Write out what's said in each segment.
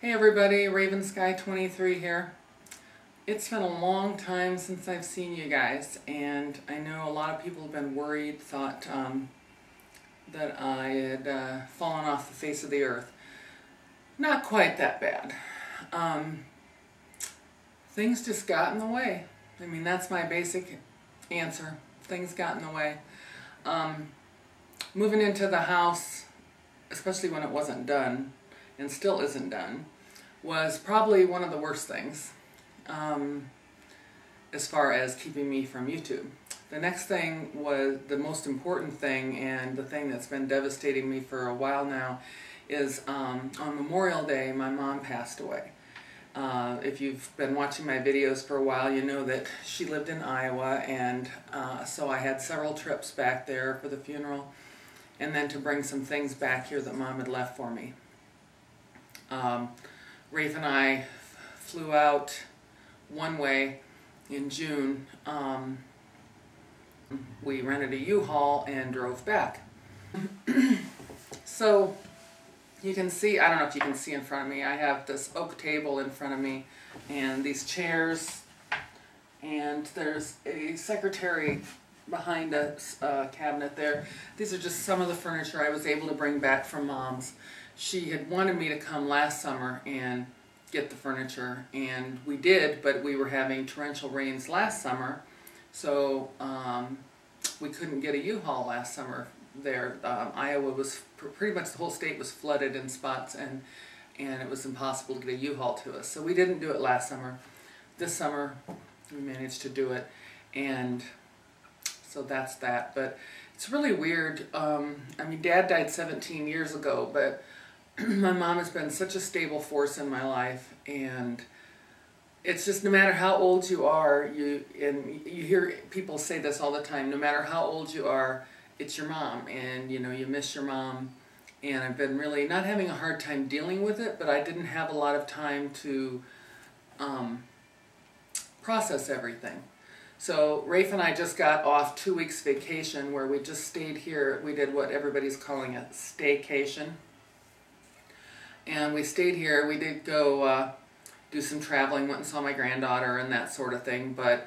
Hey everybody, Raven Sky 23 here. It's been a long time since I've seen you guys, and I know a lot of people have been worried, thought that I had fallen off the face of the earth. Not quite that bad. Things just got in the way. I mean, that's my basic answer. Things got in the way. Moving into the house, especially when it wasn't done, and still isn't done, was probably one of the worst things as far as keeping me from YouTube. The next thing was the most important thing, and the thing that's been devastating me for a while now, is on Memorial Day my mom passed away. If you've been watching my videos for a while, you know that she lived in Iowa, and so I had several trips back there for the funeral, and then to bring some things back here that Mom had left for me. Rafe and I flew out one way in June. We rented a U-Haul and drove back. So you can see, I don't know if you can see in front of me, I have this oak table in front of me and these chairs, and there's a secretary behind a cabinet there. These are just some of the furniture I was able to bring back from Mom's. She had wanted me to come last summer and get the furniture, and we did, but we were having torrential rains last summer, so we couldn't get a U-Haul last summer there. Iowa was pretty much the whole state was flooded in spots, and it was impossible to get a U-Haul to us. So we didn't do it last summer. This summer we managed to do it, and so that's that. But it's really weird. I mean, Dad died 17 years ago, but my mom has been such a stable force in my life, and it's just no matter how old you are, you hear people say this all the time, no matter how old you are, it's your mom, and you know, you miss your mom. And I've been really not having a hard time dealing with it, but I didn't have a lot of time to process everything. So Rafe and I just got off 2 weeks vacation where we just stayed here. We did what everybody's calling a staycation. And we stayed here. We did go do some traveling, went and saw my granddaughter and that sort of thing, but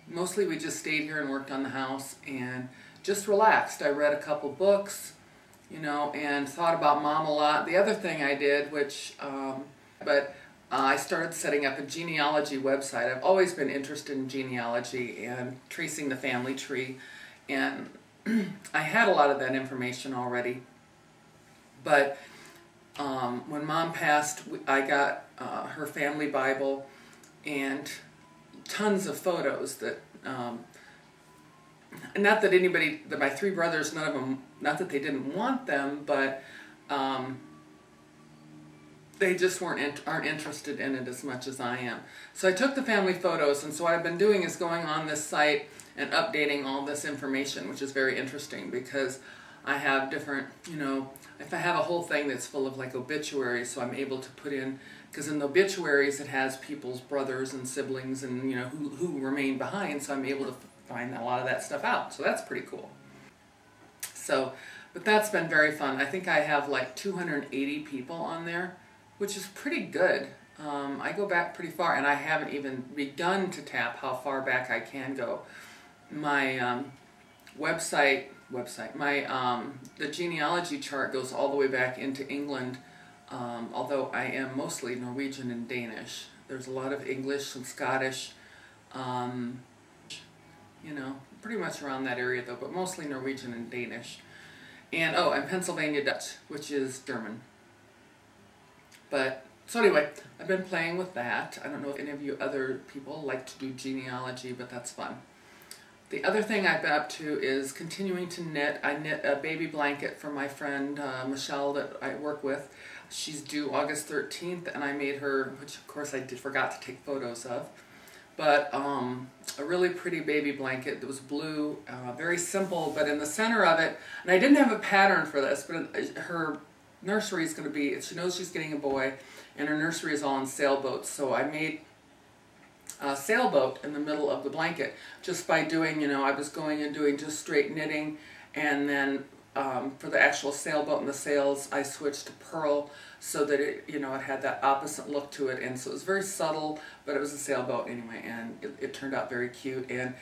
mostly we just stayed here and worked on the house and just relaxed. I read a couple books, you know, and thought about Mom a lot. The other thing I did, which, I started setting up a genealogy website. I've always been interested in genealogy and tracing the family tree, and I had a lot of that information already, but when Mom passed, I got her family Bible and tons of photos that, not that anybody, that my three brothers, none of them, not that they didn't want them, but they just aren't interested in it as much as I am. So I took the family photos, and so what I've been doing is going on this site and updating all this information, which is very interesting because I have different, you know, if I have a whole thing that's full of like obituaries, so I'm able to put in, because in the obituaries it has people's brothers and siblings and, you know, who remain behind, so I'm able to find a lot of that stuff out. So that's pretty cool. So, but that's been very fun. I think I have like 280 people on there, which is pretty good. I go back pretty far, and I haven't even begun to tap how far back I can go. My the genealogy chart goes all the way back into England, although I am mostly Norwegian and Danish. There's a lot of English, some Scottish, you know, pretty much around that area though, but mostly Norwegian and Danish. And, oh, and Pennsylvania Dutch, which is German. But, so anyway, I've been playing with that. I don't know if any of you other people like to do genealogy, but that's fun. The other thing I've been up to is continuing to knit. I knit a baby blanket for my friend Michelle that I work with. She's due August 13th, and I made her, which of course I forgot to take photos of, but a really pretty baby blanket that was blue, very simple, but in the center of it, and I didn't have a pattern for this, but her nursery is going to be, she knows she's getting a boy, and her nursery is all on sailboats, so I made a sailboat in the middle of the blanket just by doing, you know, I was going and doing just straight knitting, and then for the actual sailboat and the sails, I switched to pearl so that it, you know, it had that opposite look to it. And so it was very subtle, but it was a sailboat anyway, and it turned out very cute. And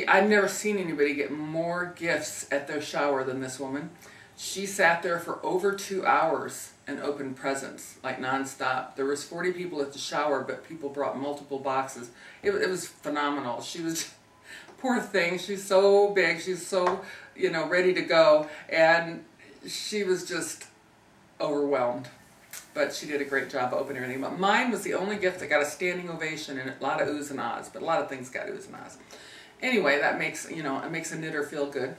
I've never seen anybody get more gifts at their shower than this woman. She sat there for over 2 hours and opened presents, like nonstop. There was 40 people at the shower, but people brought multiple boxes. It was phenomenal. She was, poor thing, she's so big, she's so, you know, ready to go, and she was just overwhelmed. But she did a great job of opening everything. But mine was the only gift that got a standing ovation and a lot of oohs and ahs, but a lot of things got oohs and ahs. Anyway, that makes, you know, it makes a knitter feel good.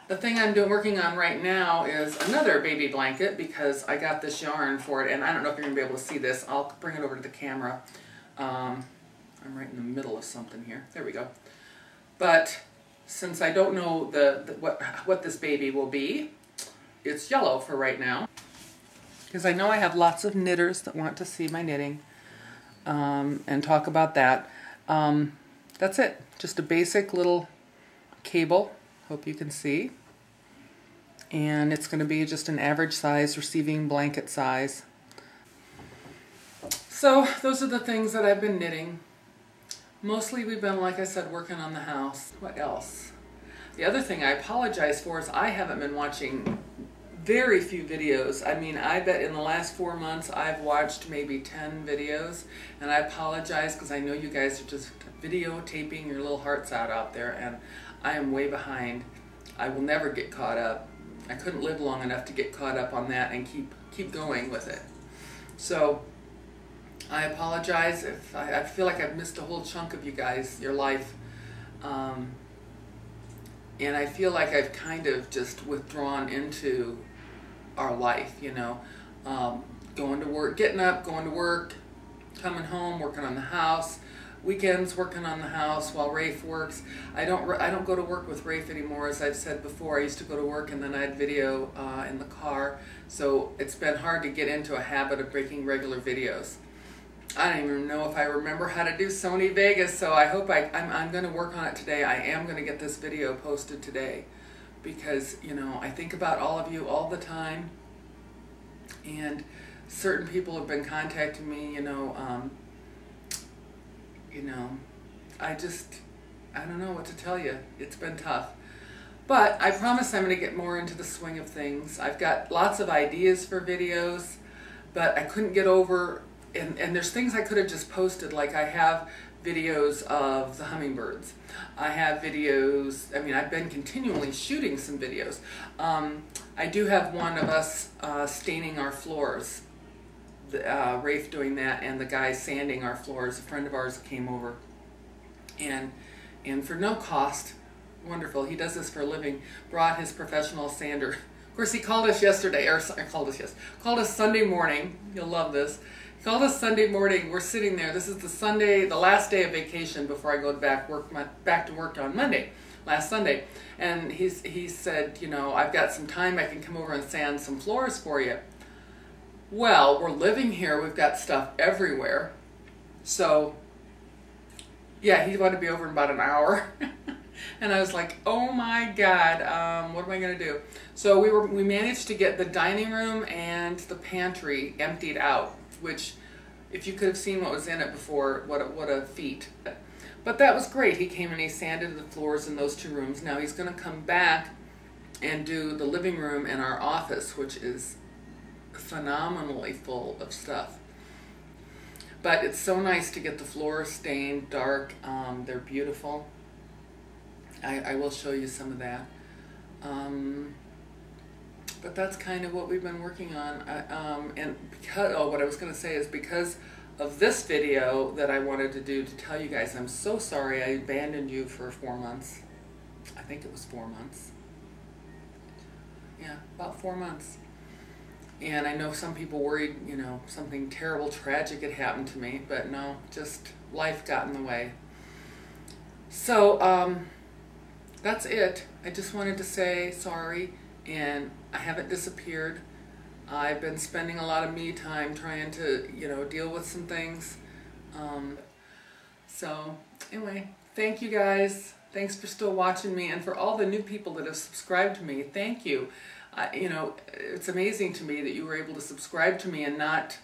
The thing I'm working on right now is another baby blanket, because I got this yarn for it, and I don't know if you're going to be able to see this. I'll bring it over to the camera. I'm right in the middle of something here. There we go. But since I don't know what this baby will be, it's yellow for right now. Because I know I have lots of knitters that want to see my knitting and talk about that. That's it. Just a basic little cable. Hope you can see. And it's going to be just an average size receiving blanket size. So those are the things that I've been knitting. Mostly we've been, like I said, working on the house. What else? The other thing I apologize for is I haven't been watching very few videos. I mean, I bet in the last 4 months I've watched maybe 10 videos, and I apologize because I know you guys are just videotaping your little hearts out there, and I am way behind. I will never get caught up. I couldn't live long enough to get caught up on that and keep going with it. So I apologize if I feel like I've missed a whole chunk of you guys, your life. And I feel like I've kind of just withdrawn into our life, you know. Going to work, getting up, going to work, coming home, working on the house, weekends working on the house while Rafe works. I don't go to work with Rafe anymore, as I've said before. I used to go to work and then I'd video in the car, so it's been hard to get into a habit of making regular videos. I don't even know if I remember how to do Sony Vegas, so I hope I'm going to work on it today. I am going to get this video posted today because, you know, I think about all of you all the time, and certain people have been contacting me, you know, I don't know what to tell you. It's been tough. But I promise I'm going to get more into the swing of things. I've got lots of ideas for videos, but I couldn't get over, and there's things I could have just posted, like I have videos of the hummingbirds. I have videos, I mean, I've been continually shooting some videos. I do have one of us staining our floors. Rafe doing that, and the guy sanding our floors. A friend of ours came over, and for no cost, wonderful, he does this for a living, brought his professional sander. Of course, he called us yesterday, or called us Sunday morning. You'll love this. He called us Sunday morning. We're sitting there. This is the Sunday, the last day of vacation before I go back to work on Monday, last Sunday. And he said, you know, I've got some time. I can come over and sand some floors for you. Well, we're living here. We've got stuff everywhere. So, yeah, he wanted to be over in about an hour. And I was like, oh my God, what am I going to do? So we managed to get the dining room and the pantry emptied out, which, if you could have seen what was in it before, what a feat. But that was great. He came and he sanded the floors in those 2 rooms. Now he's going to come back and do the living room and our office, which is phenomenally full of stuff. But it's so nice to get the floors stained dark. They're beautiful. I will show you some of that. But that's kind of what we've been working on. And because, what I was going to say is, because of this video that I wanted to do to tell you guys, I'm so sorry I abandoned you for 4 months. I think it was 4 months. Yeah, about 4 months. And I know some people worried, you know, something terrible, tragic had happened to me, but no, just life got in the way. So, that's it. I just wanted to say sorry, and I haven't disappeared. I've been spending a lot of me time trying to, you know, deal with some things. So, anyway, thank you guys. Thanks for still watching me, and for all the new people that have subscribed to me, thank you. You know, it's amazing to me that you were able to subscribe to me and not,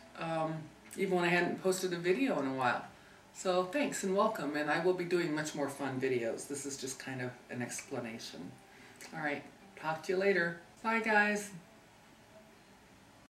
even when I hadn't posted a video in a while. So thanks and welcome, and I will be doing much more fun videos. This is just kind of an explanation. All right, talk to you later. Bye guys.